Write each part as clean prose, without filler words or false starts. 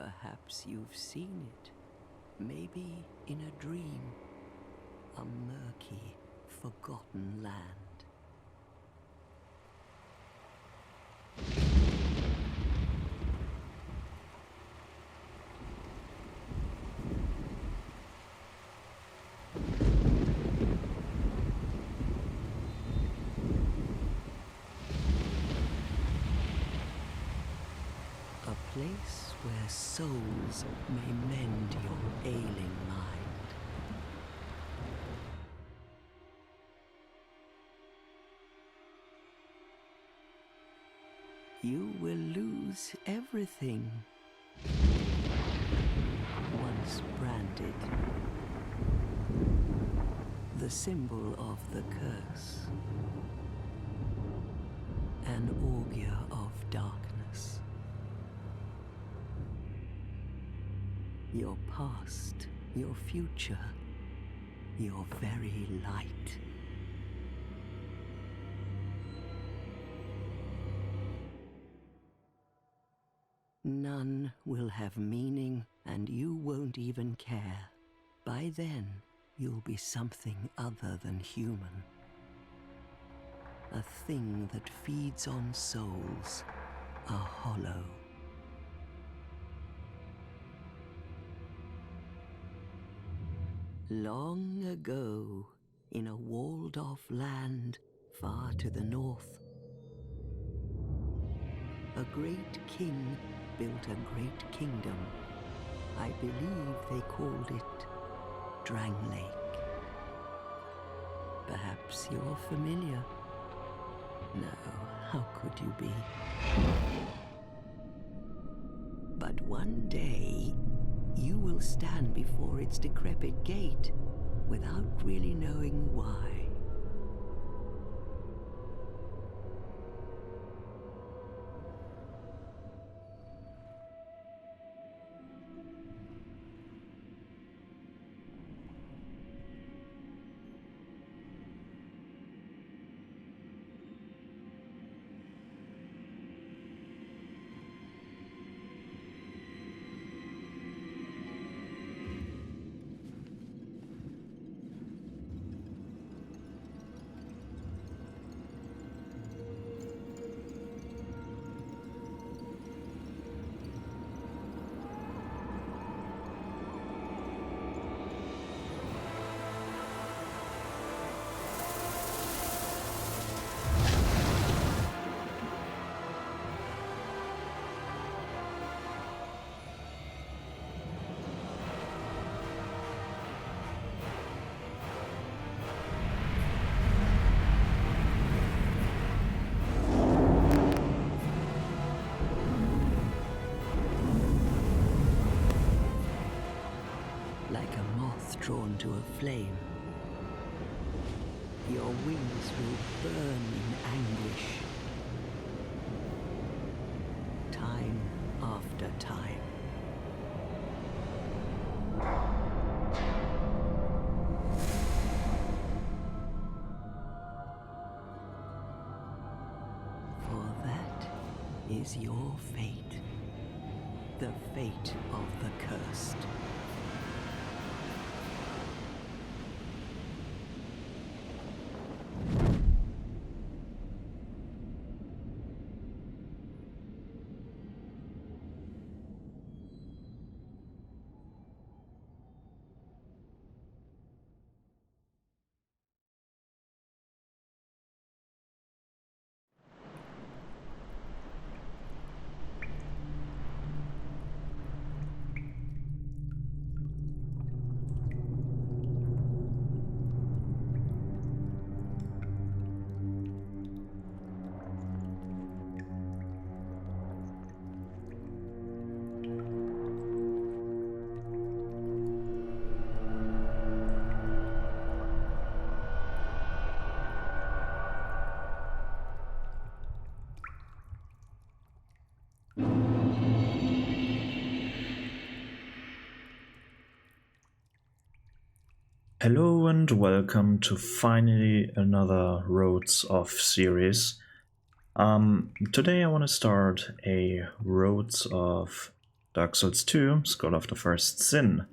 Perhaps you've seen it, maybe in a dream, a murky, forgotten land. A place where souls may mend your ailing mind. You will lose everything once branded, the symbol of the curse, an augur of darkness. Your past, your future, your very light. None will have meaning, and you won't even care. By then, you'll be something other than human. A thing that feeds on souls, a hollow. Long ago, in a walled-off land far to the north, a great king built a great kingdom. I believe they called it Drang Lake. Perhaps you're familiar. No, how could you be? But one day, you will stand before its decrepit gate without really knowing why. Like a moth drawn to a flame, your wings will burn in anguish, time after time. For that is your fate, the fate of the cursed. Hello and welcome to finally another Roads of series. Today I want to start a Roads of Dark Souls 2, Skull of the First Sin.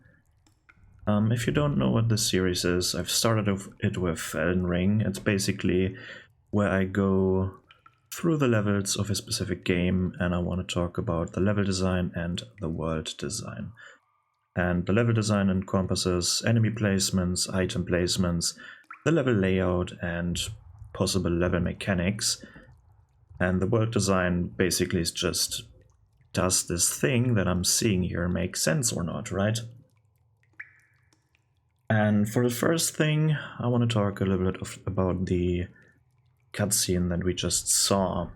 If you don't know what this series is, I've started it with Elden Ring. It's basically where I go through the levels of a specific game and I want to talk about the level design and the world design. And the level design encompasses enemy placements, item placements, the level layout, and possible level mechanics. And the world design basically is just, does this thing that I'm seeing here make sense or not, right? And for the first thing, I want to talk a little bit about the cutscene that we just saw,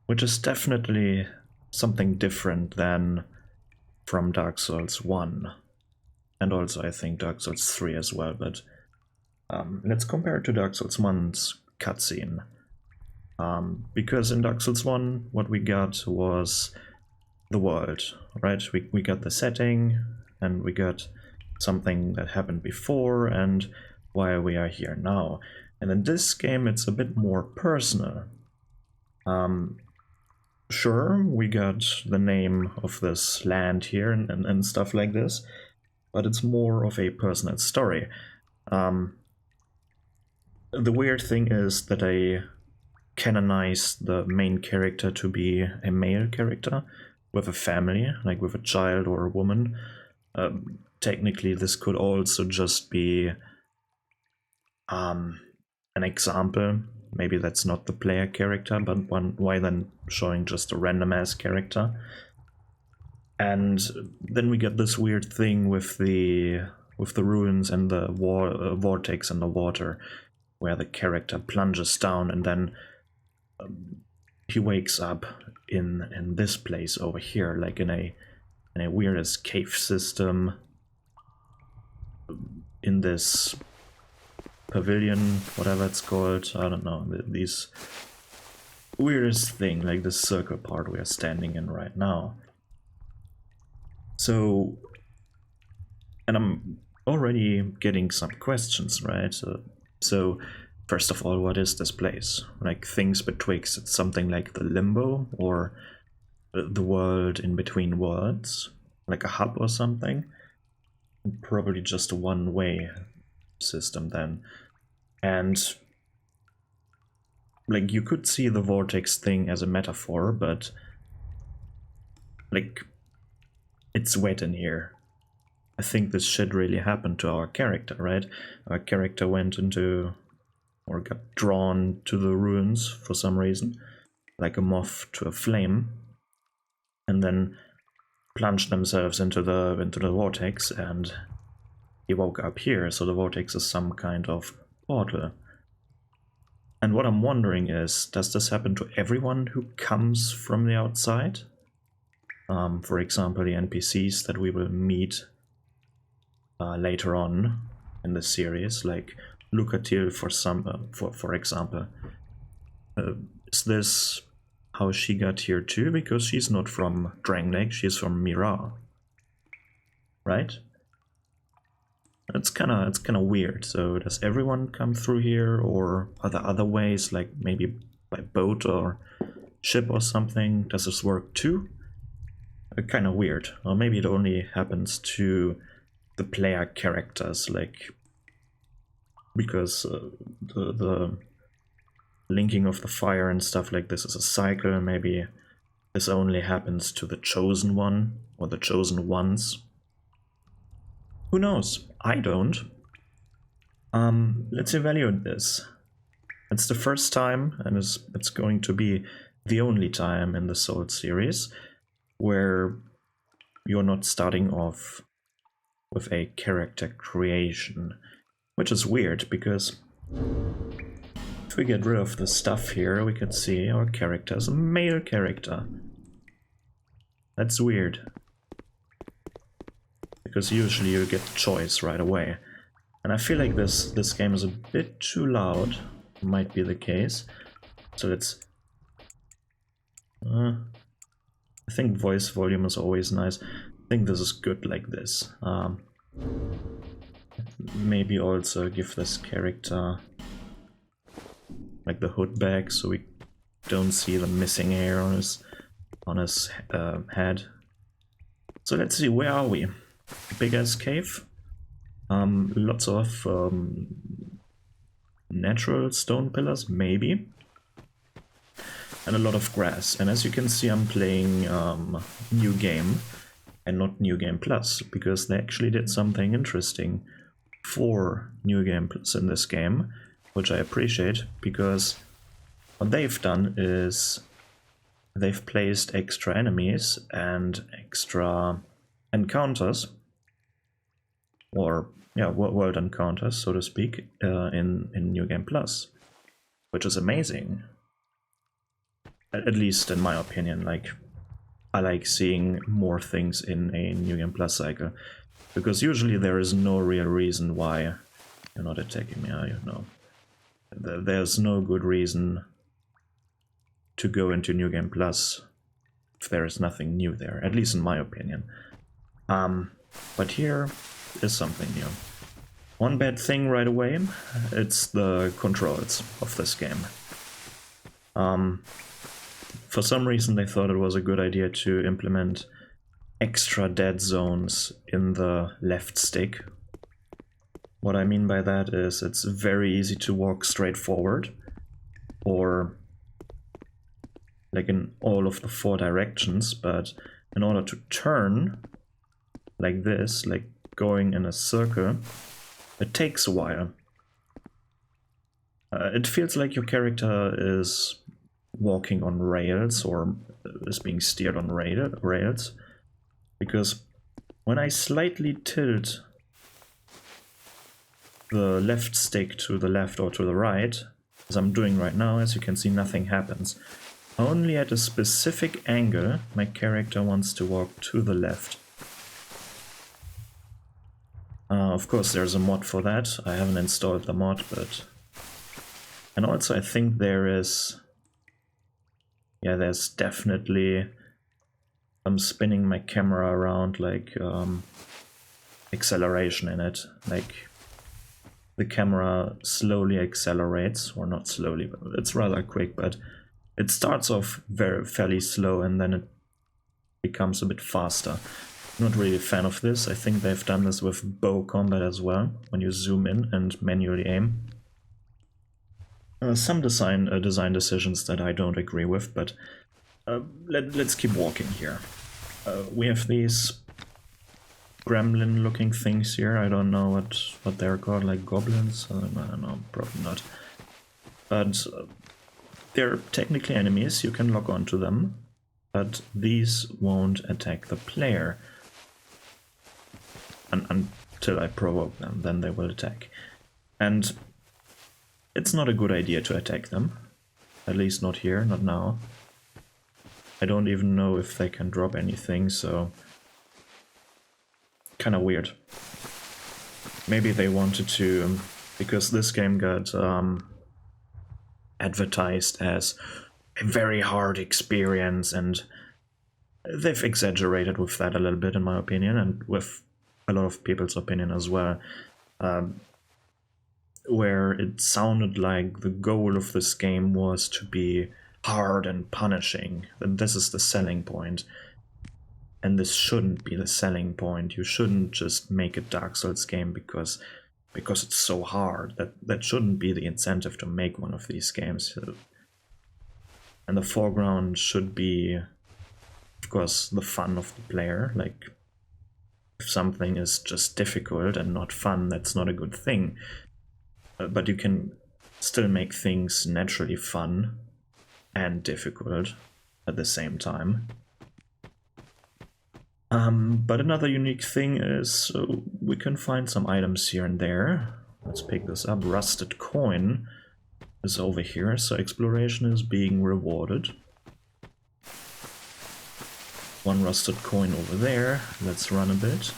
which is definitely something different than from Dark Souls 1, and also I think Dark Souls 3 as well, but let's compare it to Dark Souls 1's cutscene. Because in Dark Souls 1, what we got was the world, right? We got the setting, and we got something that happened before, and why we are here now. And in this game, it's a bit more personal. Sure, we got the name of this land here and stuff like this, but it's more of a personal story. The weird thing is that I canonized the main character to be a male character with a family, like with a child or a woman. Technically, this could also just be an example. Maybe that's not the player character, but why then showing just a random ass character? And then we get this weird thing with the ruins and the vortex and the water, where the character plunges down and then he wakes up in this place over here, like in a weirdest cave system, in this pavilion, whatever it's called, I don't know, these weirdest thing, like this circle part we are standing in right now. So, and I'm already getting some questions, right? So first of all, what is this place? Like things betwixt, it's something like the limbo or the world in between worlds, like a hub or something. Probably just a one-way system then. And like you could see the vortex thing as a metaphor, but like it's wet in here. I think this shit really happened to our character, right? Our character went into or got drawn to the ruins for some reason, like a moth to a flame, and then plunged themselves into the vortex, and he woke up here. So the vortex is some kind of portal. And what I'm wondering is, does this happen to everyone who comes from the outside? For example, the NPCs that we will meet later on in the series, like Lucatil for example. Is this how she got here too? Because she's not from Drangleic, she's from Mira, right? It's kind of weird. So does everyone come through here, or are there other ways, like maybe by boat or ship or something? Does this work too? Kind of weird. Or maybe it only happens to the player characters, like because the linking of the fire and stuff like this is a cycle. Maybe this only happens to the chosen one or the chosen ones. Who knows? I don't. Let's evaluate this. It's the first time, and it's going to be the only time in the Souls series where you're not starting off with a character creation, which is weird because if we get rid of the stuff here, we can see our character is a male character. That's weird, because usually you get choice right away. And I feel like this game is a bit too loud. Might be the case. So let's... I think voice volume is always nice. I think this is good like this. Maybe also give this character like the hood back so we don't see the missing hair on his on his head. So let's see, where are we? Big ass cave. Lots of natural stone pillars, maybe. And a lot of grass. And as you can see, I'm playing New Game and not New Game Plus, because they actually did something interesting for New Game Plus in this game, which I appreciate, because what they've done is they've placed extra enemies and extra encounters, or yeah, world encounters, so to speak, in New Game Plus, which is amazing. At least in my opinion. Like, I like seeing more things in a New Game Plus cycle, because usually there is no real reason why you're not attacking me, are you? No. There's no good reason to go into New Game Plus if there is nothing new there, at least in my opinion. But here is something new. One bad thing right away, it's the controls of this game. For some reason they thought it was a good idea to implement extra dead zones in the left stick. What I mean by that is it's very easy to walk straight forward, or like in all of the 4 directions, but in order to turn like this, like going in a circle, it takes a while. It feels like your character is walking on rails, or is being steered on rails, because when I slightly tilt the left stick to the left or to the right, as I'm doing right now, as you can see, nothing happens. Only at a specific angle my character wants to walk to the left. Of course there's a mod for that. I haven't installed the mod, but... And also I think there is... Yeah, there's definitely... I'm spinning my camera around, like, acceleration in it. Like, the camera slowly accelerates, or not slowly, but it's rather quick, but it starts off fairly slow and then it becomes a bit faster. Not really a fan of this. I think they've done this with bow combat as well, when you zoom in and manually aim. Some design decisions that I don't agree with, but let's keep walking here. We have these gremlin-looking things here. I don't know what they're called, like goblins? I don't know, probably not. But they're technically enemies, you can lock onto them, but these won't attack the player until I provoke them, then they will attack. And it's not a good idea to attack them, at least not here, not now. I don't even know if they can drop anything, so kind of weird. Maybe they wanted to, because this game got advertised as a very hard experience, and they've exaggerated with that a little bit in my opinion, and with a lot of people's opinion as well, where it sounded like the goal of this game was to be hard and punishing, that this is the selling point. And this shouldn't be the selling point. You shouldn't just make a Dark Souls game because it's so hard. That shouldn't be the incentive to make one of these games. And the foreground should be, of course, the fun of the player. Like, if something is just difficult and not fun, that's not a good thing. But you can still make things naturally fun and difficult at the same time. But another unique thing is we can find some items here and there. Let's pick this up. Rusted coin is over here, so exploration is being rewarded. One rusted coin over there. Let's run a bit.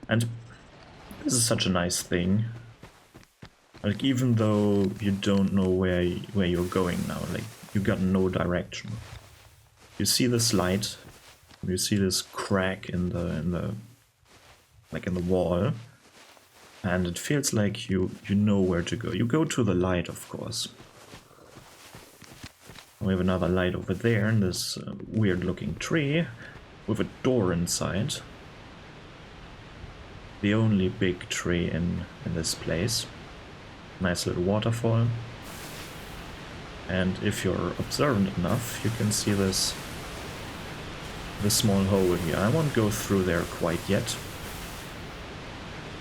And this is such a nice thing. Like, even though you don't know where you're going now, like, you got no direction. You see this light, you see this crack in the wall, and it feels like you know where to go. You go to the light, of course. We have another light over there in this weird looking tree with a door inside. The only big tree in this place. Nice little waterfall. And if you're observant enough, you can see this small hole here. I won't go through there quite yet,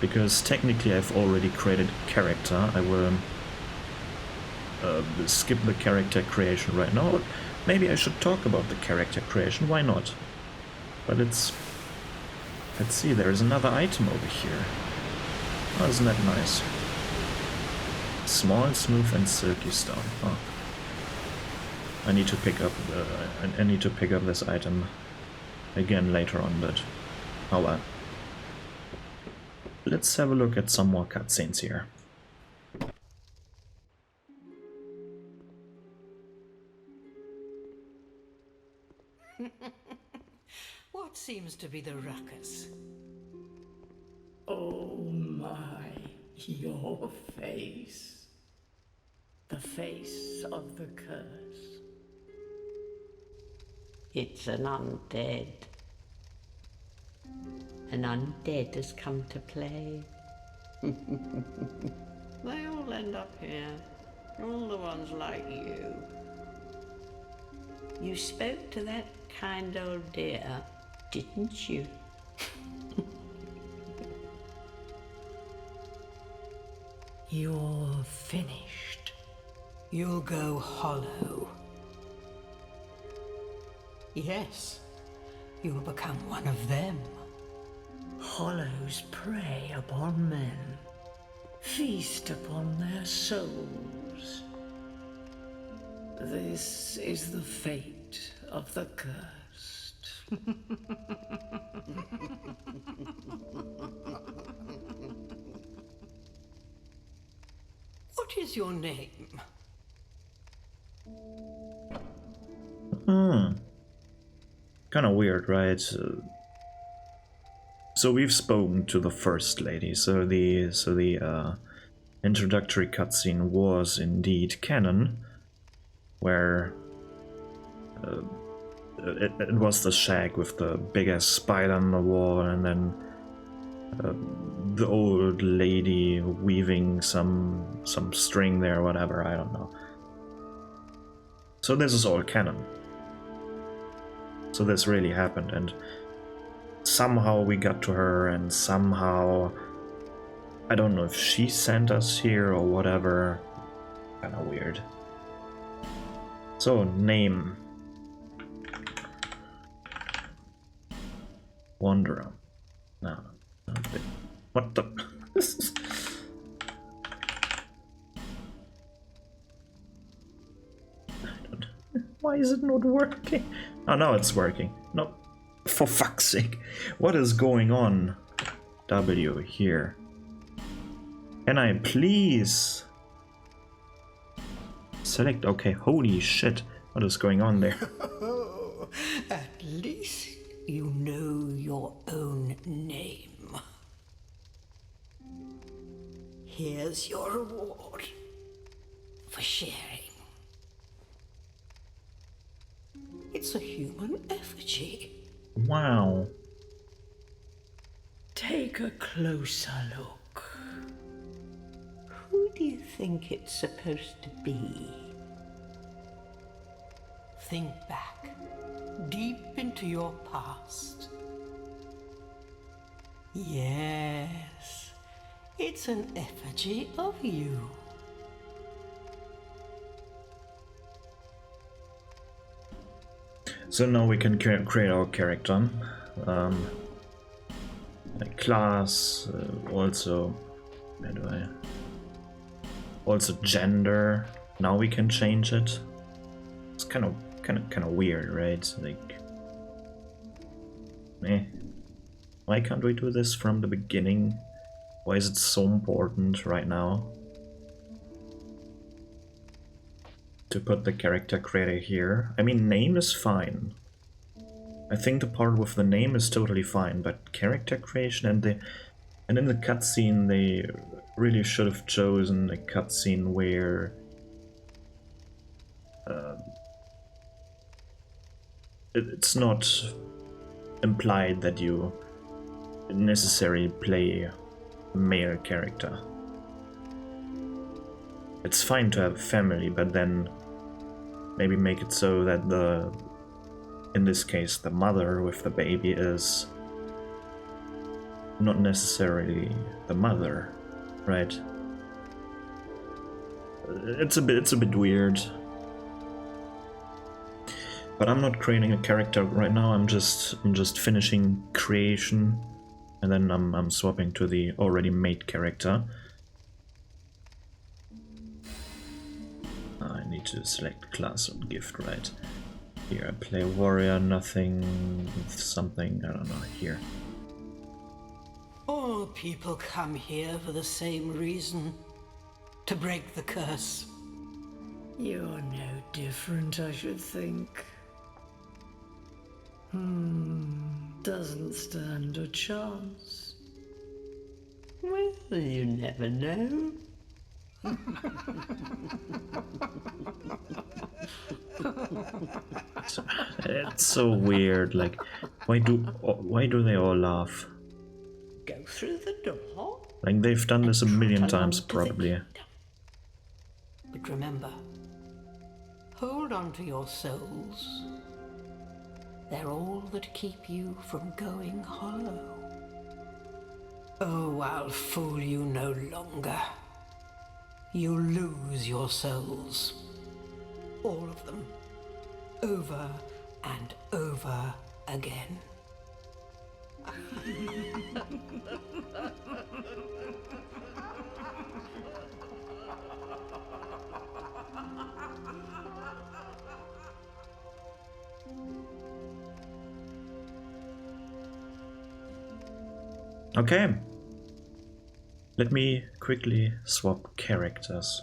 because technically I've already created a character. I will skip the character creation right now. Maybe I should talk about the character creation, why not? But let's see, there's another item over here. Oh, isn't that nice? Small, smooth and silky stone. Oh. I need to pick up this item again later on, but oh well. Let's have a look at some more cutscenes here. What seems to be the ruckus? Oh my, your face. The face of the curse. It's an undead. An undead has come to play. They all end up here. All the ones like you. You spoke to that kind old dear, didn't you? You're finished. You'll go hollow. Yes, you'll become one of them. Hollows prey upon men, feast upon their souls. This is the fate of the cursed. What is your name? Kind of weird, right? So we've spoken to the First Lady, so the introductory cutscene was indeed canon, where it was the shack with the big-ass spider on the wall, and then the old lady weaving some string there, whatever, I don't know. So this is all canon. So this really happened, and somehow we got to her, and somehow I don't know if she sent us here or whatever. Kinda weird. So, name. Wanderer. No. What the? Why is it not working? Oh, no, it's working. No. For fuck's sake. What is going on? W here. Can I please select? Okay, holy shit. What is going on there? At least you know your own name. Here's your reward for sharing. It's a human effigy. Wow. Take a closer look. Who do you think it's supposed to be? Think back, deep into your past. Yes, it's an effigy of you. So now we can create our character. Like class, also, where do I? Also gender. Now we can change it. It's kind of weird, right? Like, why can't we do this from the beginning? Why is it so important right now to put the character creator here? I mean, name is fine. I think the part with the name is totally fine, but character creation and in the cutscene they really should have chosen a cutscene where it's not implied that you necessarily play a male character. It's fine to have a family, but then maybe make it so that in this case, the mother with the baby is not necessarily the mother, right? It's a bit weird. But I'm not creating a character right now. I'm just finishing creation, and then I'm swapping to the already made character. I need to select class and gift, right? Here I play warrior, nothing, something, I don't know, here. All people come here for the same reason. To break the curse. You're no different, I should think. Doesn't stand a chance. Well, you never know. It's so weird, like, why do they all laugh? Go through the door. Like, they've done this a million Trot times, along to the probably. kingdom. But remember, hold on to your souls. They're all that keep you from going hollow. Oh, I'll fool you no longer. You'll lose your souls. All of them. Over and over again. Okay. Let me quickly swap characters.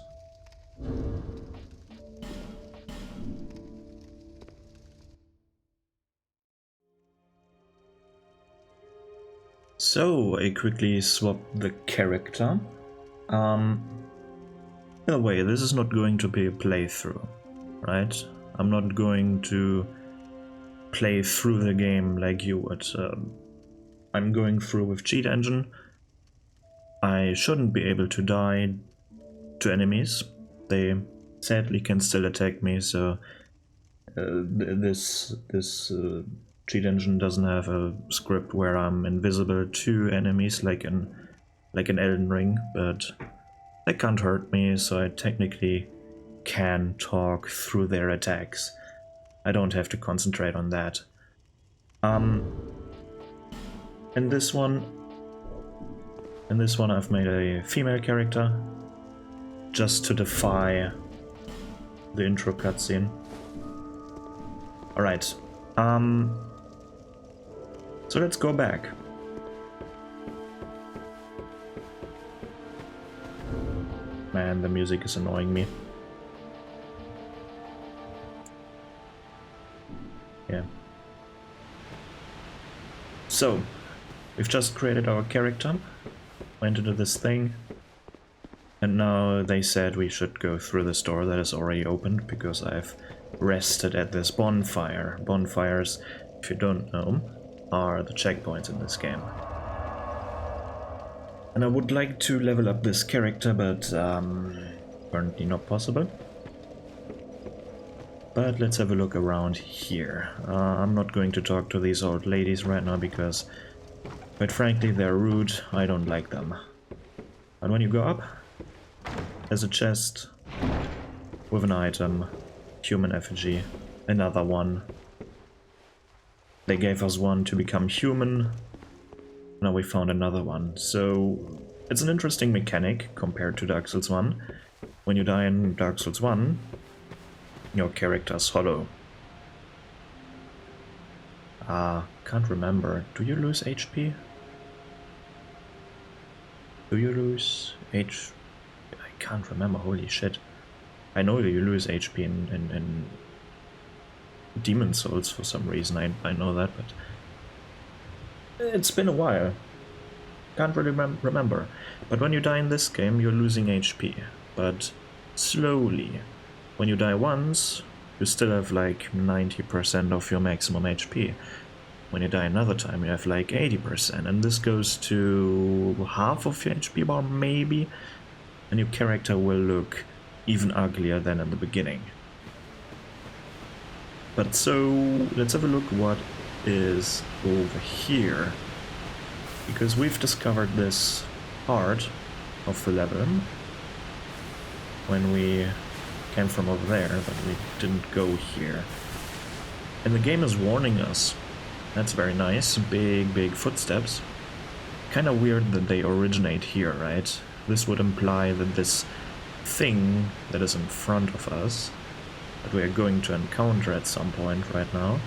So, I quickly swapped the character. In a way, this is not going to be a playthrough, right? I'm not going to play through the game like you would. I'm going through with cheat engine. I shouldn't be able to die to enemies. They sadly can still attack me, so this cheat engine doesn't have a script where I'm invisible to enemies like in Elden Ring, but they can't hurt me, so I technically can talk through their attacks. I don't have to concentrate on that. In this one I've made a female character just to defy the intro cutscene. Alright, so let's go back. Man, the music is annoying me. Yeah. So, we've just created our character, went into this thing, and now they said we should go through this door that is already opened because I've rested at this bonfire. Bonfires, if you don't know, are the checkpoints in this game. And I would like to level up this character, but currently not possible. But let's have a look around here. I'm not going to talk to these old ladies right now because, quite frankly, they're rude. I don't like them. And when you go up, there's a chest with an item, human effigy, another one. They gave us one to become human. Now we found another one. So it's an interesting mechanic compared to Dark Souls 1. When you die in Dark Souls 1, your character's hollow. Can't remember. Do you lose HP? Do you lose I can't remember, holy shit. I know that you lose HP in Demon Souls for some reason, I know that, but it's been a while. Can't really remember. But when you die in this game, you're losing HP, but slowly. When you die once, you still have like 90% of your maximum HP. When you die another time, you have like 80%, and this goes to half of your HP bar, maybe, and your character will look even uglier than in the beginning. But so, let's have a look what is over here, because we've discovered this part of the level when we came from over there, but we didn't go here. And the game is warning us. That's very nice. Big footsteps. Kind of weird that they originate here, right? This would imply that this thing that is in front of us, that we are going to encounter at some point right now,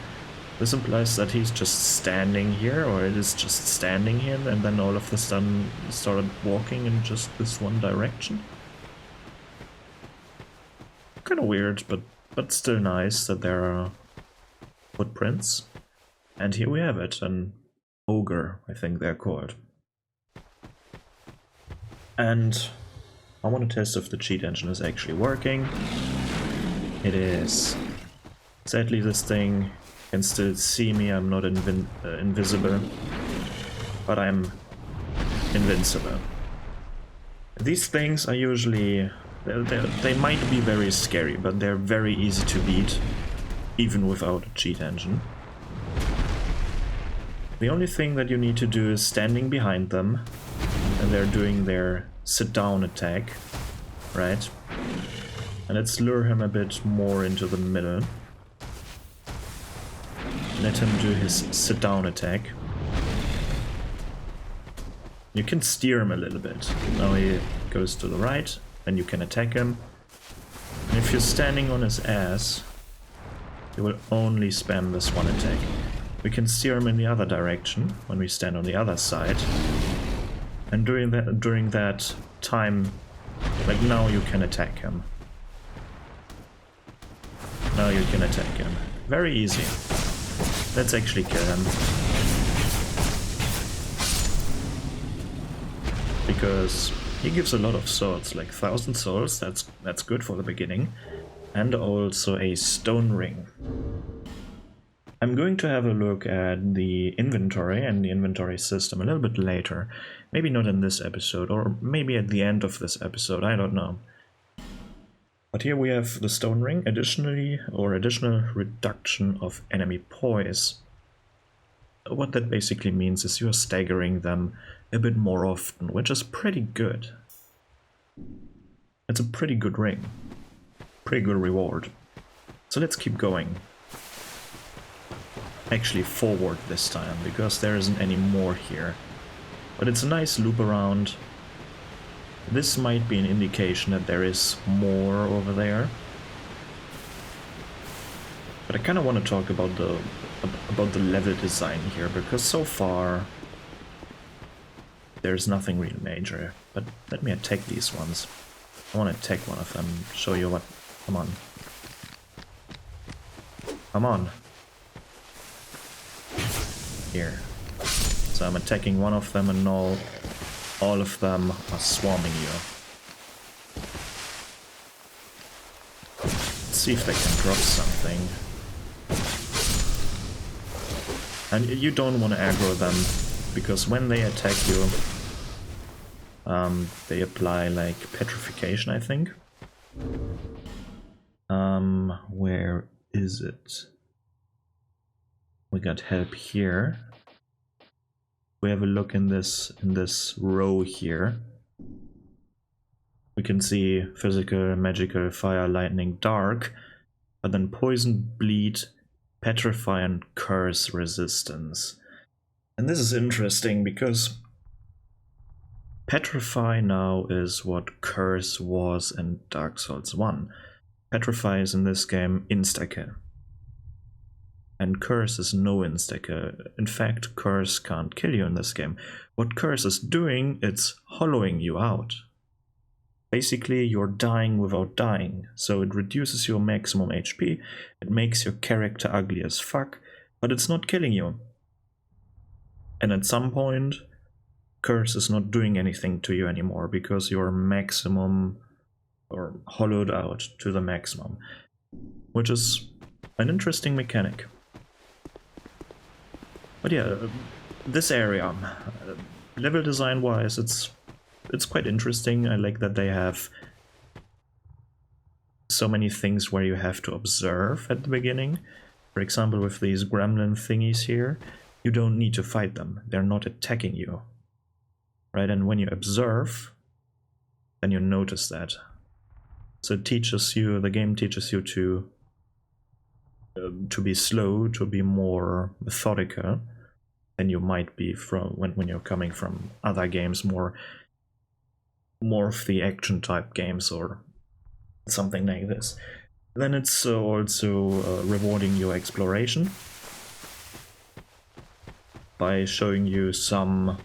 this implies that he's just standing here, or it is just standing here, and then all of a sudden started walking in just this one direction. Kind of weird, but still nice that there are footprints. And here we have it, an ogre, I think they're called. And I want to test if the cheat engine is actually working. It is. Sadly, this thing can still see me. I'm not invisible, but I'm invincible. These things are usually... They might be very scary, but they're very easy to beat, even without a cheat engine. The only thing that you need to do is standing behind them, and they're doing their sit-down attack, right? And let's lure him a bit more into the middle. Let him do his sit-down attack. You can steer him a little bit. Now he goes to the right, and you can attack him. And if you're standing on his ass, you will only spam this one attack. We can steer him in the other direction when we stand on the other side. And during that time, like now, you can attack him. Now you can attack him. Very easy. Let's actually kill him. Because he gives a lot of souls, like 1,000 souls, that's good for the beginning. And also a stone ring. I'm going to have a look at the inventory and the inventory system a little bit later. Maybe not in this episode, or maybe at the end of this episode, I don't know. But here we have the stone ring, additional reduction of enemy poise. What that basically means is you're staggering them a bit more often, which is pretty good. It's a pretty good ring. Pretty good reward. So let's keep going. Actually forward this time, because there isn't any more here. But it's a nice loop around. This might be an indication that there is more over there. But I kind of want to talk about the level design here, because so far there's nothing really major. But let me attack these ones. I want to attack one of them, show you what... Come on. Come on. Here. So I'm attacking one of them, and now all of them are swarming you. Let's see if they can drop something. And you don't want to aggro them, because when they attack you, they apply like petrification, I think. Where is it? We got help here. We have a look in this row here. We can see physical, magical, fire, lightning, dark, but then poison, bleed, petrify, and curse resistance. And this is interesting because petrify now is what curse was in Dark Souls 1. Petrify is in this game insta-kill. And curse is no insta-kill. In fact, curse can't kill you in this game. What curse is doing, it's hollowing you out. Basically, you're dying without dying, so it reduces your maximum HP, it makes your character ugly as fuck, but it's not killing you. And at some point, curse is not doing anything to you anymore, because you're maximum, or hollowed out to the maximum. which is an interesting mechanic. But yeah, this area, level design wise, it's quite interesting. I like that they have so many things where you have to observe at the beginning. For example, with these gremlin thingies here, you don't need to fight them. They're not attacking you. Right? And when you observe, then you notice that. So it teaches you, the game teaches you to be slow, to be more methodical than you might be from when you're coming from other games, more of the action type games or something like this. Then it's also rewarding your exploration by showing you some,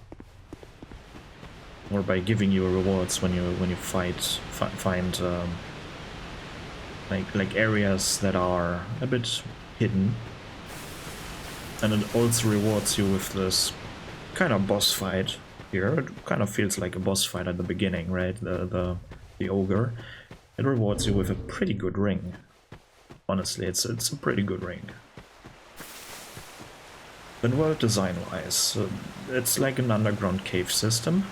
or by giving you rewards when you find like areas that are a bit hidden. And it also rewards you with this kind of boss fight here. It kind of feels like a boss fight at the beginning, right? The ogre. It rewards you with a pretty good ring. Honestly, it's a pretty good ring. Then world design wise, it's like an underground cave system.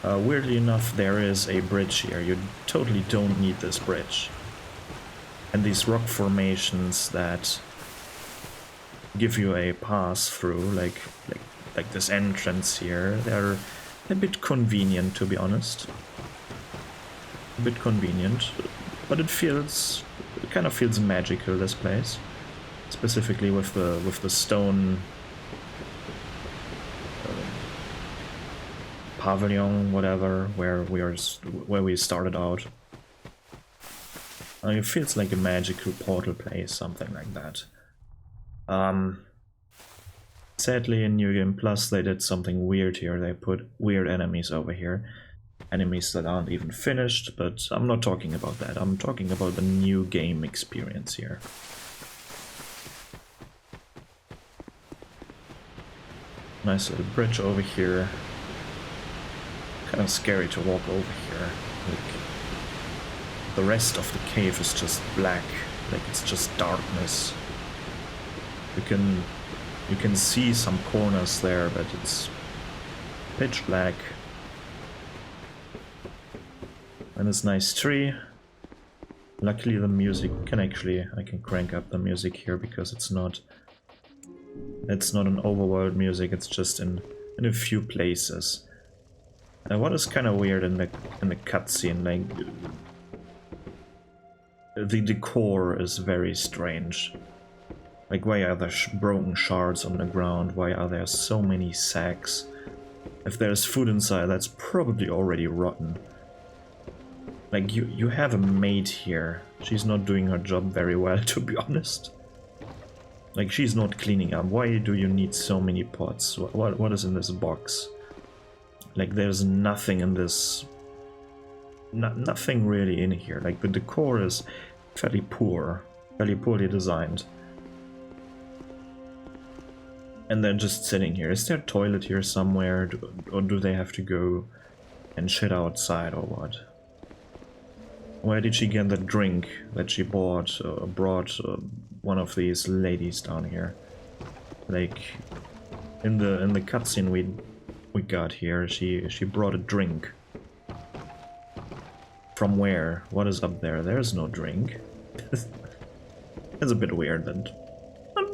Weirdly enough, there is a bridge here. You totally don't need this bridge. And these rock formations that give you a pass through, like this entrance here, they're a bit convenient, to be honest. A bit convenient, but it kind of feels magical, this place, specifically with the stone pavilion, whatever, where we started out. It feels like a magical portal place, something like that. Sadly, in New Game Plus, they did something weird here. They put weird enemies over here. Enemies that aren't even finished, but I'm not talking about that. I'm talking about the new game experience here. Nice little bridge over here. Kind of scary to walk over here. Like, the rest of the cave is just black. Like, it's just darkness. You can see some corners there, but it's pitch black. And this nice tree. Luckily the music I can crank up the music here because it's not an overworld music, it's just in a few places. And what is kind of weird in the cutscene, like the decor is very strange. Like, why are there broken shards on the ground? Why are there so many sacks? If there's food inside, that's probably already rotten. Like, you have a maid here. She's not doing her job very well, to be honest. Like, she's not cleaning up. Why do you need so many pots? What is in this box? Like, there's nothing in this... nothing really in here. Like, the decor is fairly poorly designed. And they're just sitting here. Is there a toilet here somewhere? Or do they have to go and shit outside or what? Where did she get the drink that she brought one of these ladies down here? Like, in the cutscene we got here, she brought a drink. From where? What is up there? There's no drink. It's a bit weird, and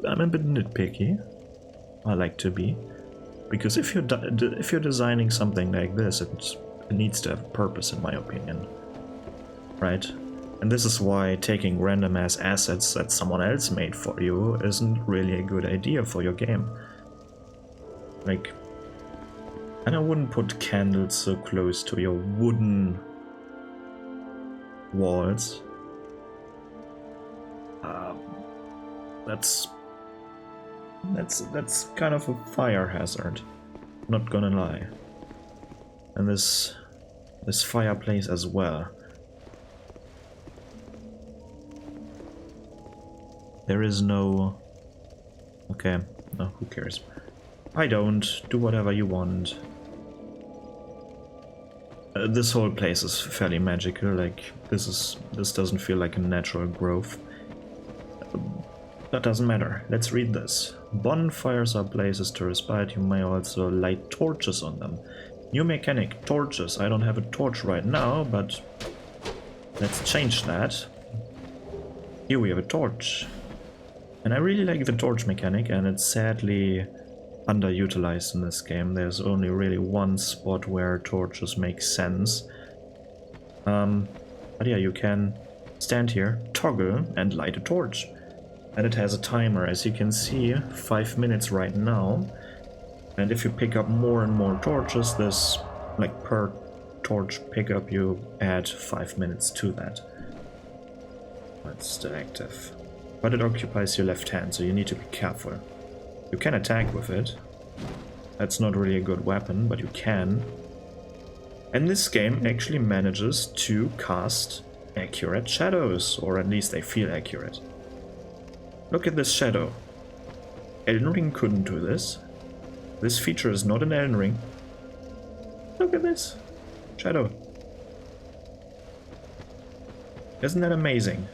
I'm a bit nitpicky. I like to be, because if you're designing something like this, it needs to have a purpose, in my opinion, right? And this is why taking random ass assets that someone else made for you isn't really a good idea for your game. Like, and I wouldn't put candles so close to your wooden walls. That's kind of a fire hazard, not gonna lie. And this fireplace as well. There is no... Okay, no, who cares? I don't. Do whatever you want. This whole place is fairly magical, like this doesn't feel like a natural growth. That doesn't matter. Let's read this. Bonfires are places to respite. You may also light torches on them. New mechanic, torches. I don't have a torch right now, but let's change that. Here we have a torch. And I really like the torch mechanic, and it's sadly underutilized in this game. There's only really one spot where torches make sense. But yeah, you can stand here, toggle, and light a torch. And it has a timer, as you can see, 5 minutes right now. And if you pick up more and more torches, this, like per torch pickup, you add 5 minutes to that. That's still active. But it occupies your left hand, so you need to be careful. You can attack with it. That's not really a good weapon, but you can. And this game actually manages to cast accurate shadows, or at least they feel accurate. Look at this shadow. Elden Ring couldn't do this. This feature is not in Elden Ring. Look at this shadow. Isn't that amazing?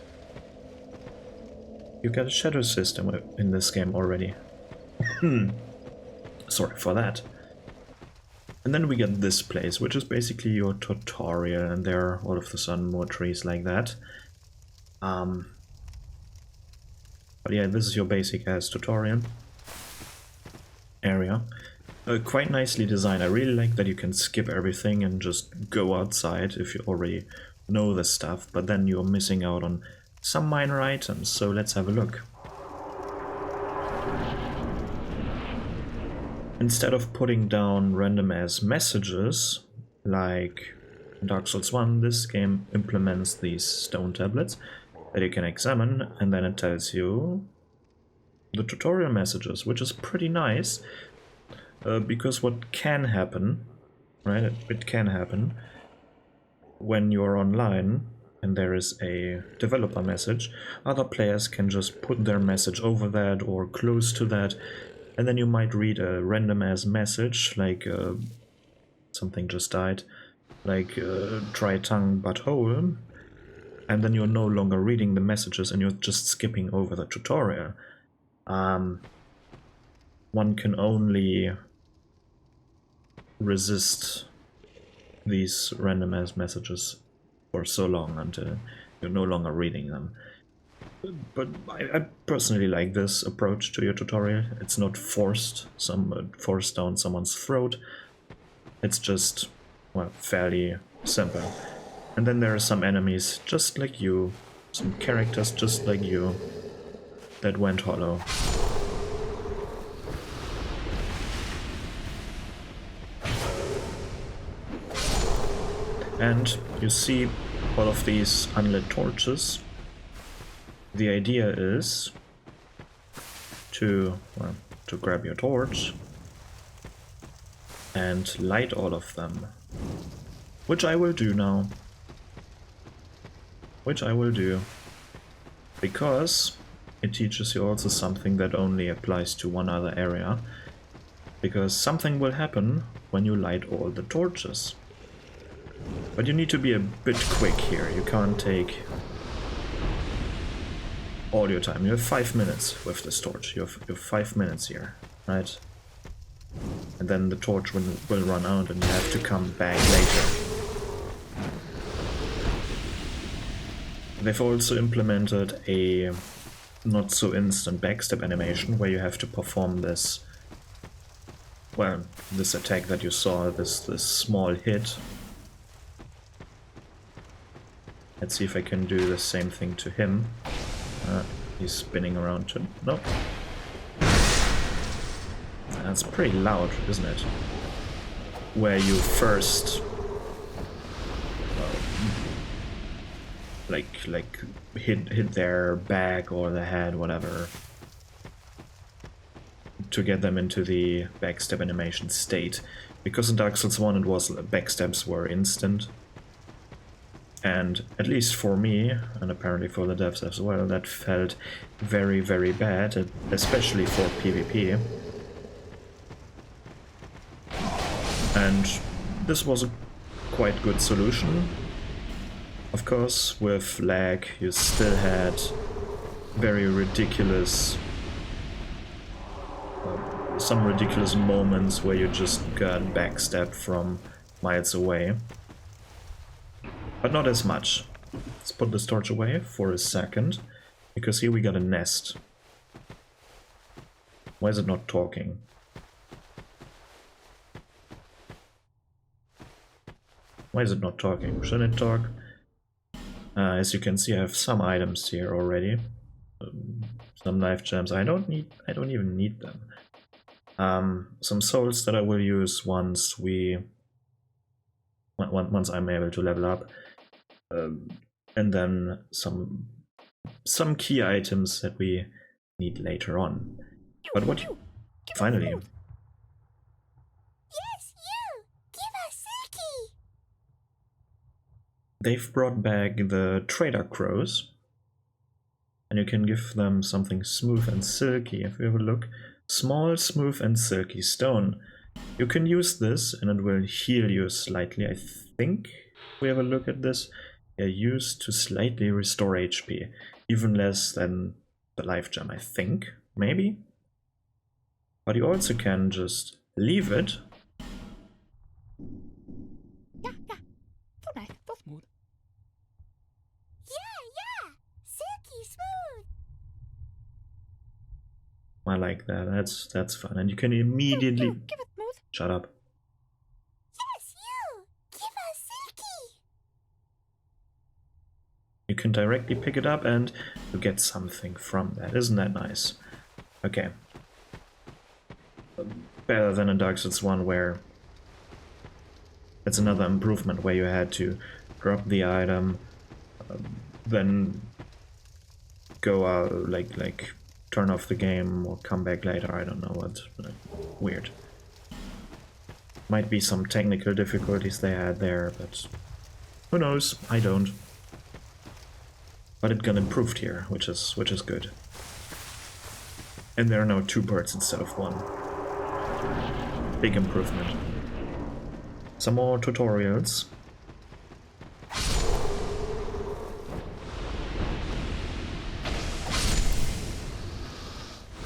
You got a shadow system in this game already. Sorry for that. And then we get this place, which is basically your tutorial, and there are all of the sudden more trees like that. But yeah, this is your basic ass tutorial area. Quite nicely designed. I really like that you can skip everything and just go outside if you already know this stuff, but then you're missing out on some minor items, so let's have a look. Instead of putting down random ass messages, like in Dark Souls 1, this game implements these stone tablets that you can examine, and then it tells you the tutorial messages, which is pretty nice, because what can happen, right, it can happen when you're online and there is a developer message, other players can just put their message over that or close to that, and then you might read a random ass message, like something just died, like dry tongue butthole, and then you're no longer reading the messages and you're just skipping over the tutorial. One can only resist these random ass messages for so long until you're no longer reading them. But I personally like this approach to your tutorial. It's not forced down someone's throat. It's just, well, fairly simple. And then there are some enemies just like you, some characters just like you, that went hollow. And you see all of these unlit torches. The idea is to grab your torch and light all of them, which I will do now. Because it teaches you also something that only applies to one other area, because something will happen when you light all the torches. But you need to be a bit quick here. You can't take all your time. You have 5 minutes with this torch. You have 5 minutes here, right? And then the torch will run out and you have to come back later. They've also implemented a not so instant backstep animation where you have to perform this, well, this attack that you saw, this small hit. Let's see if I can do the same thing to him. He's spinning around too. Nope. That's pretty loud, isn't it? Where you first like hit their back or the head, whatever, to get them into the backstep animation state. Because in Dark Souls 1 it was backstabs were instant. And at least for me, and apparently for the devs as well, that felt very, very bad, especially for PvP. And this was a quite good solution. Of course, with lag, you still had very ridiculous, some ridiculous moments where you just got backstabbed from miles away. But not as much. Let's put this torch away for a second, because here we got a nest. Why is it not talking? Why is it not talking? Shouldn't it talk? As you can see, I have some items here already. Some knife gems. I don't even need them. Some souls that I will use once I'm able to level up. And then some key items that we need later on. But what? Finally. Yes, you! Give us Silky! They've brought back the trader crows. And you can give them something smooth and silky. If you have a look, small, smooth and silky stone. You can use this and it will heal you slightly, I think. If we have a look at this. They're used to slightly restore HP. Even less than the life gem, I think. Maybe? But you also can just leave it. Yeah! Silky smooth! I like that. That's fun. And you can immediately... Give it smooth! Shut up. Yes, you! Give us Silky! You can directly pick it up and you get something from that. Isn't that nice? Okay. Better than in Dark Souls 1 where it's another improvement where you had to drop the item, then go out, like turn off the game or come back later. I don't know what. Weird. Might be some technical difficulties they had there, but who knows? I don't. But it got improved here, which is good. And there are now 2 birds instead of 1. Big improvement. Some more tutorials.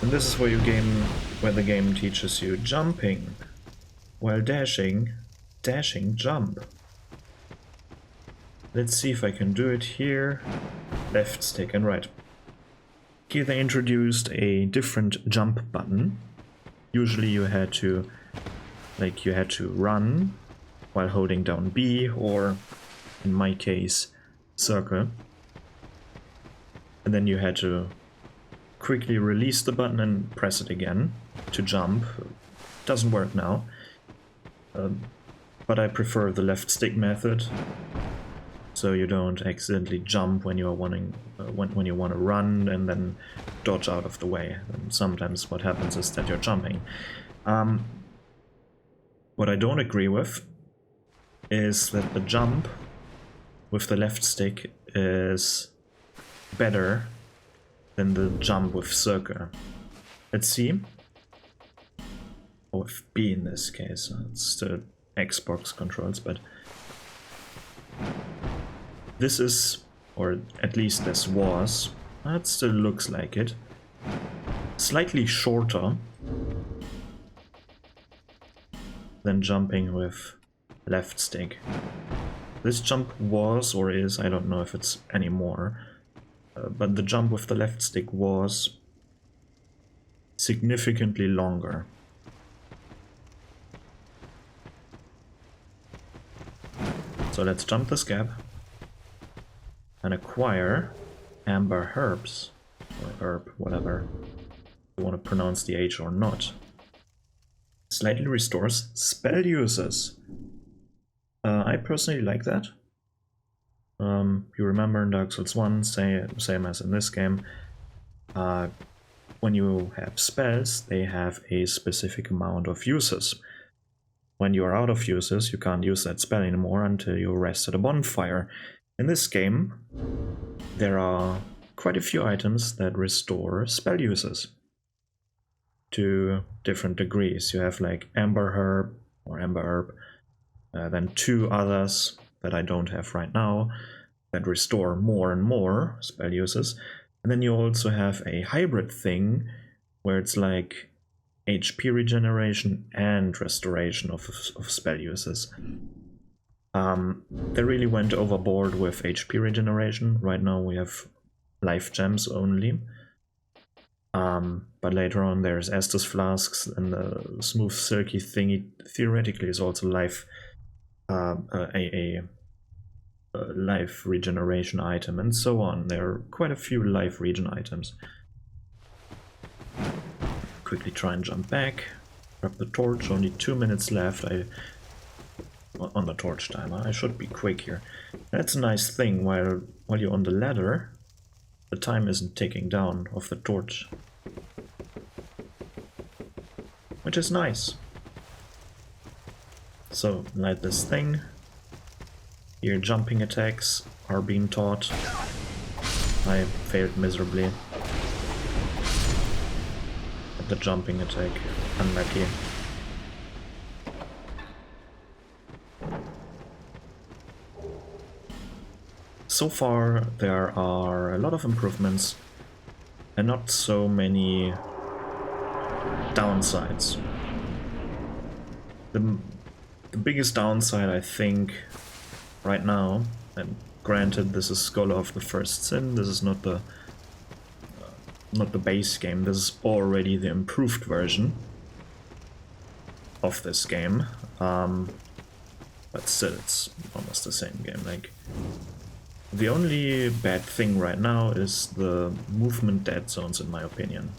And this is where the game teaches you jumping. While dashing, jump. Let's see if I can do it here. Left stick and right. Here they introduced a different jump button. Usually you had to run while holding down B, or in my case, circle. And then you had to quickly release the button and press it again to jump. Doesn't work now. But I prefer the left stick method, so you don't accidentally jump when you are when you want to run and then dodge out of the way. And sometimes what happens is that you're jumping. What I don't agree with is that the jump with the left stick is better than the jump with circle. Let's see. Or with B in this case. It's the Xbox controls, but this is, or at least this was, that still looks like it, slightly shorter than jumping with left stick. This jump was, or is, I don't know if it's anymore, but the jump with the left stick was significantly longer. So let's jump this gap and acquire amber herbs, or herb, whatever you want to pronounce the H or not. Slightly restores spell users. I personally like that. You remember in Dark Souls 1, same as in this game, when you have spells, they have a specific amount of uses. When you are out of uses, you can't use that spell anymore until you rest at a bonfire. In this game, there are quite a few items that restore spell uses to different degrees. You have like amber herb or amber herb, Then 2 others that I don't have right now that restore more and more spell uses. And then you also have a hybrid thing where it's like HP regeneration and restoration of spell uses. They really went overboard with HP regeneration. Right now we have life gems only. But later on there's Estus flasks, and the smooth silky thingy theoretically is also life, a life regeneration item, and so on. There are quite a few life regen items. Quickly try and jump back. Grab the torch, only 2 minutes left. On the torch timer. I should be quick here. That's a nice thing, while you're on the ladder, the time isn't ticking down of the torch. Which is nice. So, light this thing. Here jumping attacks are being taught. I failed miserably at the jumping attack. Unlucky. So far there are a lot of improvements and not so many downsides. The biggest downside, I think, right now, and granted this is Scholar of the First Sin, this is not the base game, this is already the improved version of this game, but still it's almost the same game. Like, the only bad thing right now is the movement dead zones, in my opinion.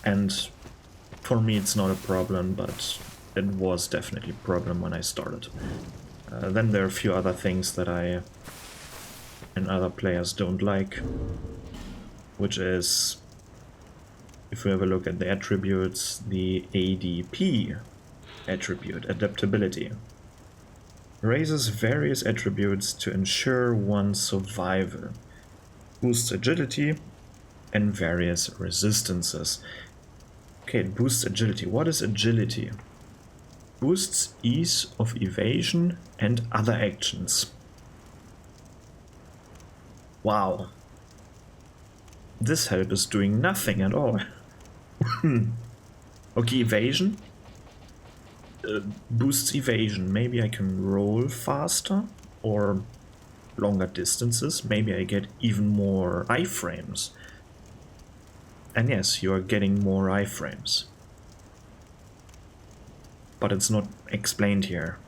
And for me it's not a problem, but it was definitely a problem when I started. Then there are a few other things that I and other players don't like, which is, if we have a look at the attributes, the ADP attribute, adaptability, raises various attributes to ensure one's survival, boosts agility and various resistances. Okay, it boosts agility. What is agility? Boosts ease of evasion and other actions. Wow. This help is doing nothing at all. Okay, evasion. Boosts evasion. Maybe I can roll faster or longer distances. Maybe I get even more iframes. And yes, you are getting more iframes. But it's not explained here.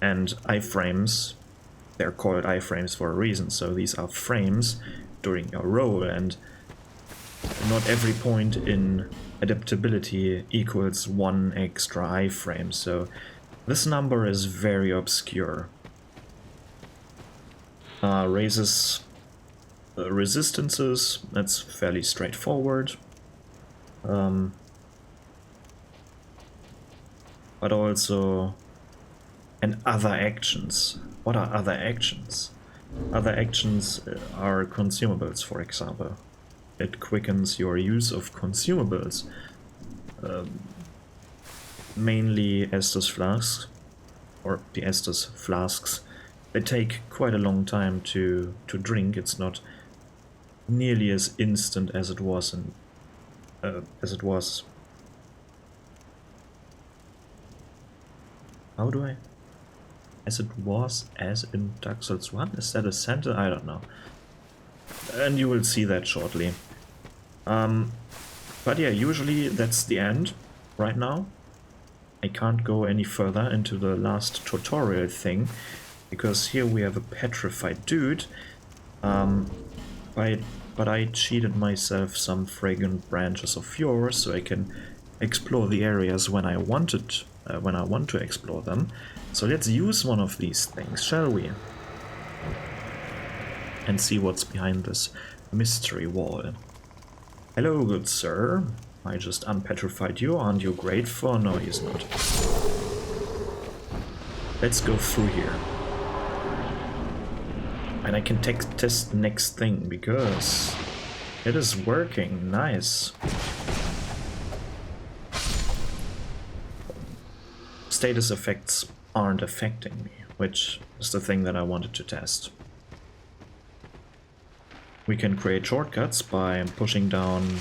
And iframes, they're called iframes for a reason. So these are frames during your roll, and not every point in adaptability equals 1 extra iframe, so this number is very obscure. Raises resistances, that's fairly straightforward. But also, and other actions. What are other actions? Other actions are consumables, for example. It quickens your use of consumables. Mainly Estus flasks, or the Estus flasks. They take quite a long time to drink. It's not nearly as instant as it was in How do I? As it was in Dark Souls 1? Is that a sentence? I don't know. And you will see that shortly. But yeah, usually that's the end right now. I can't go any further into the last tutorial thing, because here we have a petrified dude. But I cheated myself some fragrant branches of fjord so I can explore the areas when I want to explore them. So let's use one of these things, shall we? And see what's behind this mystery wall. Hello, good sir. I just unpetrified you. Aren't you grateful? No, he's not. Let's go through here. And I can test the next thing, because it is working. Nice. status effects aren't affecting me, which is the thing that I wanted to test. We can create shortcuts by pushing down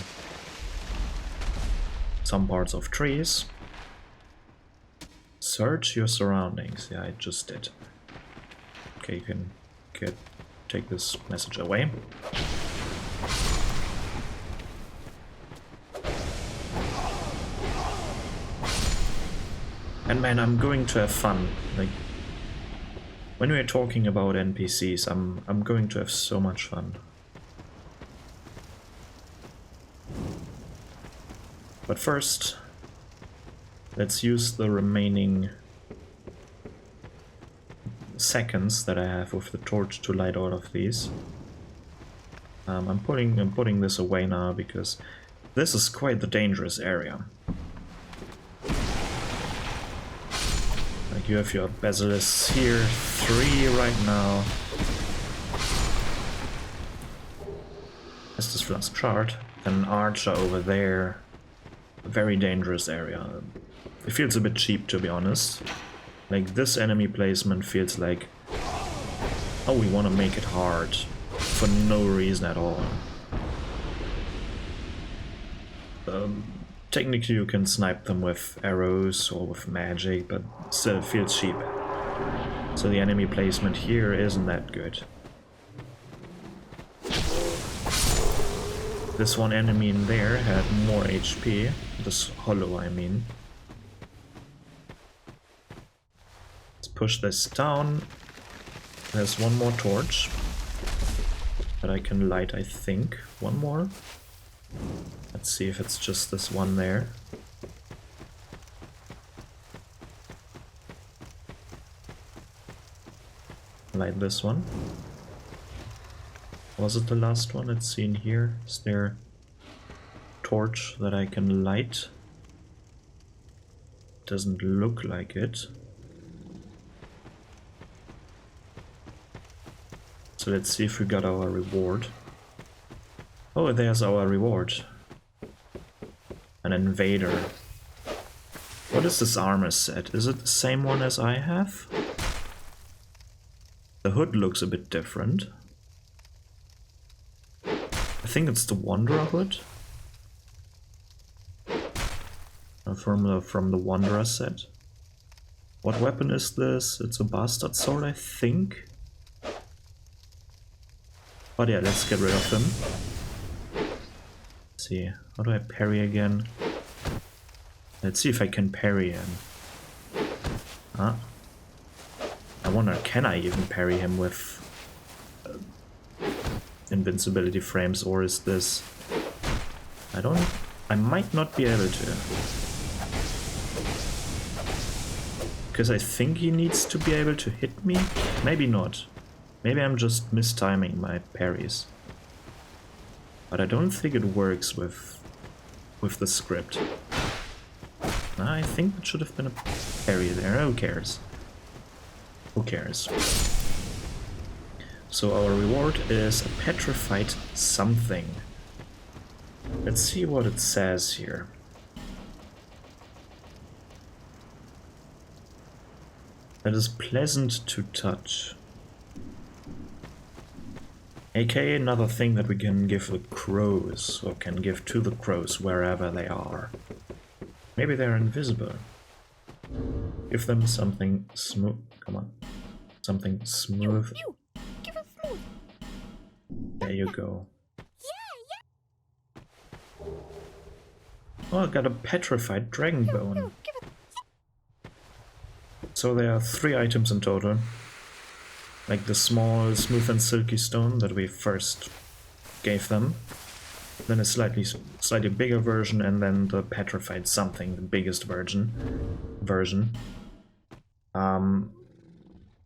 some parts of trees. Search your surroundings. Yeah, I just did. Okay, you can take this message away. And man, I'm going to have fun. Like, when we're talking about NPCs, I'm going to have so much fun. But first, let's use the remaining seconds that I have with the torch to light all of these. I'm putting this away now because this is quite the dangerous area. Like, you have your basilisks here, 3 right now. Estus Flask Shard, an archer over there. A very dangerous area. It feels a bit cheap, to be honest. Like, this enemy placement feels like, oh, we want to make it hard for no reason at all. Technically you can snipe them with arrows or with magic, but still it feels cheap. So the enemy placement here isn't that good. This one enemy in there had more HP, this hollow I mean. Let's push this down. There's one more torch that I can light, I think. One more. Let's see if it's just this one there. Light this one. Was it the last one? It's seen here. Is there a torch that I can light? Doesn't look like it. So let's see if we got our reward. Oh, there's our reward. An invader. What is this armor set? Is it the same one as I have? The hood looks a bit different. I think it's the Wanderer hood. From the Wanderer set. What weapon is this? It's a bastard sword, I think. But yeah, let's get rid of him. Let's see, how do I parry again? Let's see if I can parry him. Huh? I wonder, can I even parry him with invincibility frames, or is this... I might not be able to. Because I think he needs to be able to hit me? Maybe not. Maybe I'm just mistiming my parries. But I don't think it works with the script. I think it should have been a parry there. Who cares? Who cares? So our reward is a petrified something. Let's see what it says here. That is pleasant to touch. AKA another thing that we can give the crows, or can give to the crows wherever they are. Maybe they're invisible. Give them something smooth. Come on. Something smooth. Give it smooth. There you go. Yeah. Oh, I got a petrified dragon bone. So there are 3 items in total. Like the small, smooth and silky stone that we first gave them. Then a slightly bigger version, and then the petrified something, the biggest version. And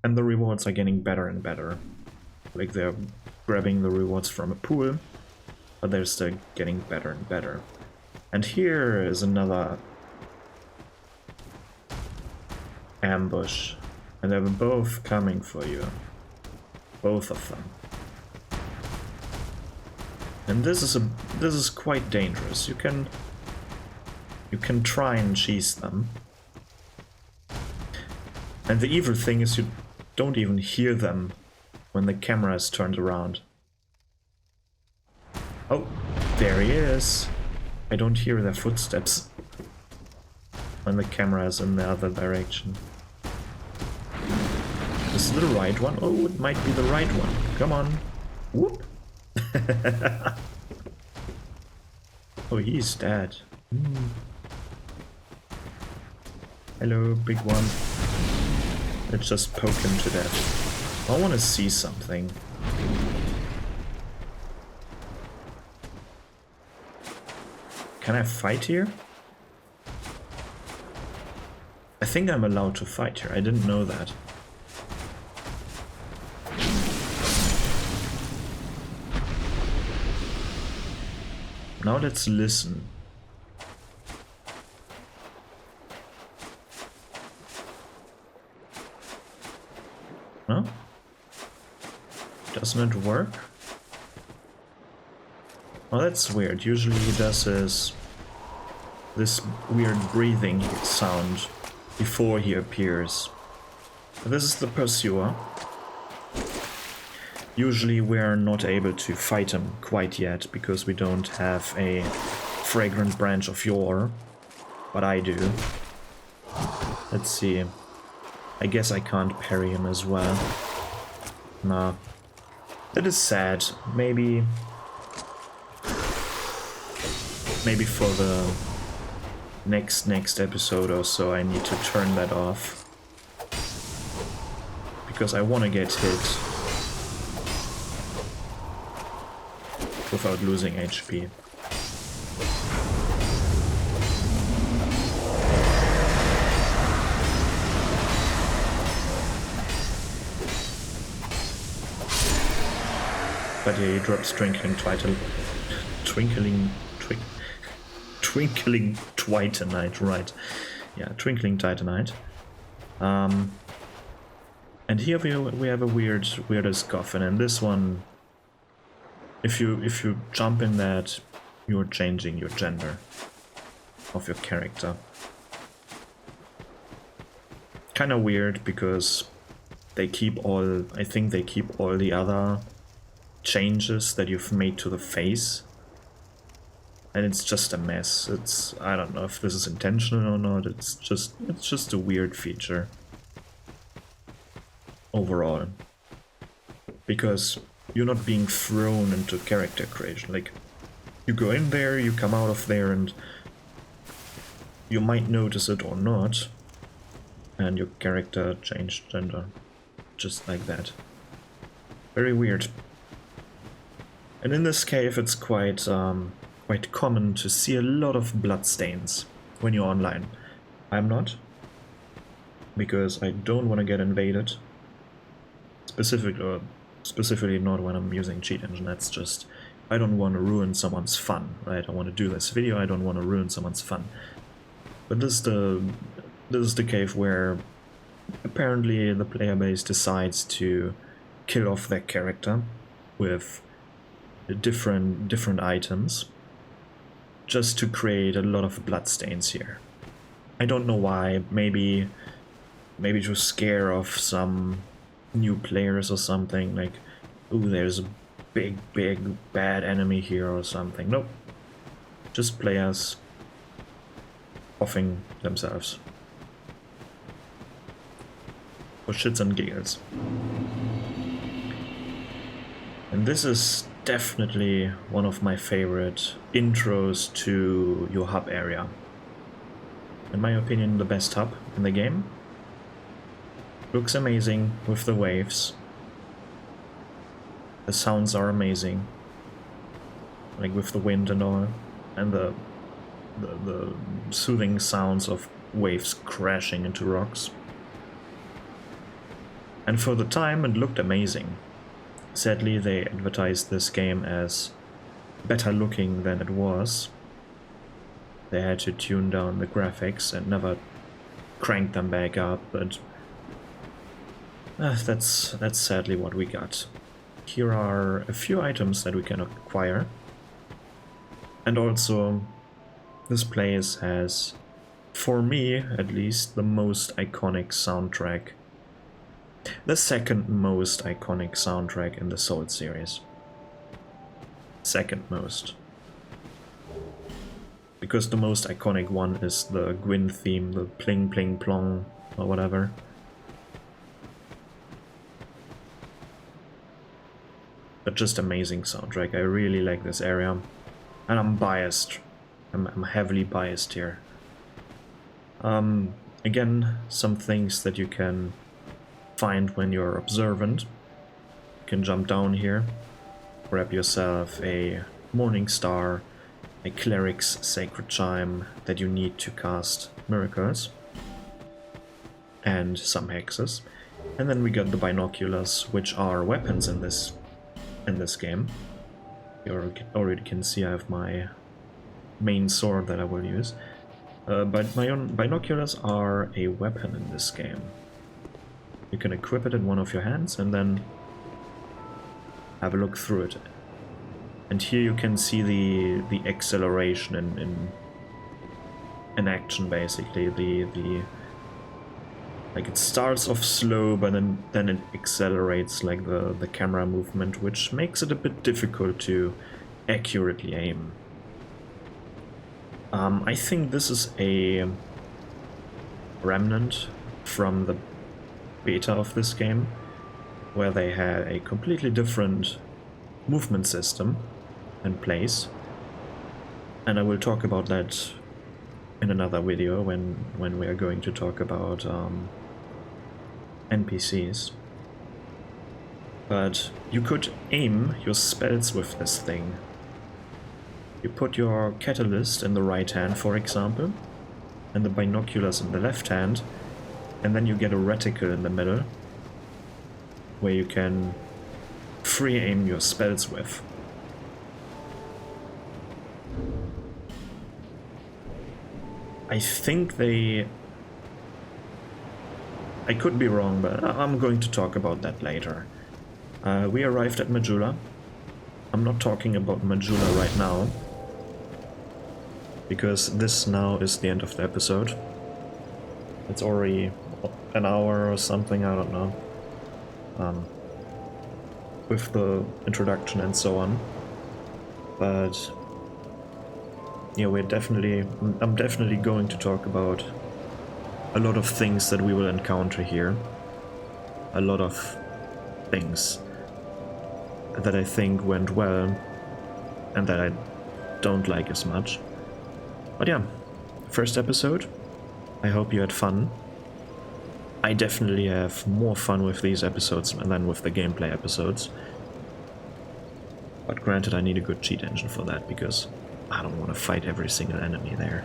the rewards are getting better and better. Like they're grabbing the rewards from a pool, but they're still getting better and better. And here is another ambush, and they're both coming for you. Both of them. And this is quite dangerous. You can try and cheese them. And the evil thing is you don't even hear them when the camera is turned around. Oh, there he is. I don't hear their footsteps when the camera is in the other direction. This is the right one. Oh, it might be the right one. Come on. Whoop. Oh, he's dead. Hello, big one. Let's just poke him to death. I want to see something. Can I fight here? I think I'm allowed to fight here. I didn't know that. Now let's listen. No? Doesn't it work? Oh, that's weird. Usually he does this weird breathing sound before he appears. This is the pursuer. Usually we're not able to fight him quite yet because we don't have a fragrant branch of yore, but I do. Let's see. I guess I can't parry him as well. Nah. That is sad. Maybe for the next episode or so I need to turn that off. Because I want to get hit without losing HP. But yeah, he drops Twinkling Titanite, right. Yeah, Twinkling Titanite. And here we have a weirdest coffin, and this one, if you jump in that, you're changing your gender of your character. Kinda weird because I think they keep all the other changes that you've made to the face. And it's just a mess. I don't know if this is intentional or not. It's just a weird feature overall. Because you're not being thrown into character creation. Like, you go in there, you come out of there, and you might notice it or not, and your character changed gender. Just like that. Very weird. And in this cave it's quite common to see a lot of bloodstains when you're online. I'm not, because I don't want to get invaded. Specifically not when I'm using cheat engine. That's just, I don't want to ruin someone's fun, right? I want to do this video, I don't want to ruin someone's fun. But this is the cave where apparently the player base decides to kill off their character with different items, just to create a lot of bloodstains here. I don't know why. Maybe to scare off some new players or something, like, ooh, there's a big bad enemy here or something. Nope. Just players offing themselves for shits and giggles. And this is definitely one of my favorite intros to your hub area. In my opinion, the best hub in the game. Looks amazing with the waves. The sounds are amazing, like with the wind and all, and the soothing sounds of waves crashing into rocks. And for the time, it looked amazing. Sadly, they advertised this game as better looking than it was. They had to tune down the graphics and never crank them back up, but that's sadly what we got. Here are a few items that we can acquire. And also, this place has for me at least, the most iconic soundtrack. The second most iconic soundtrack in the Souls series. Second most. Because the most iconic one is the Gwyn theme, the pling pling plong or whatever. But just amazing soundtrack. I really like this area. And I'm biased. I'm heavily biased here. Again, some things that you can find when you're observant. You can jump down here, grab yourself a Morning Star, a Cleric's Sacred Chime that you need to cast miracles, and some hexes. And then we got the binoculars, which are weapons in this game. You already can see I have my main sword that I will use. But my own binoculars are a weapon in this game. You can equip it in one of your hands and then have a look through it. And here you can see the acceleration in action, basically. Like it starts off slow, but then it accelerates, like the camera movement, which makes it a bit difficult to accurately aim. I think this is a remnant from the beta of this game, where they had a completely different movement system in place, and I will talk about that in another video when we are going to talk about NPCs. But you could aim your spells with this thing. You put your catalyst in the right hand, for example, and the binoculars in the left hand, and then you get a reticle in the middle, where you can free aim your spells with. I think I could be wrong, but I'm going to talk about that later. We arrived at Majula. I'm not talking about Majula right now, because this now is the end of the episode. It's already an hour or something, I don't know. With the introduction and so on. But yeah, I'm definitely going to talk about a lot of things that we will encounter here. A lot of things that I think went well and that I don't like as much. But yeah, first episode. I hope you had fun. I definitely have more fun with these episodes than with the gameplay episodes. But granted, I need a good cheat engine for that, because I don't want to fight every single enemy there.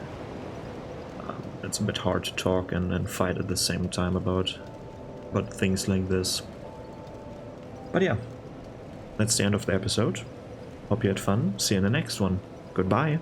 It's a bit hard to talk and fight at the same time about things like this. But yeah, that's the end of the episode. Hope you had fun. See you in the next one. Goodbye.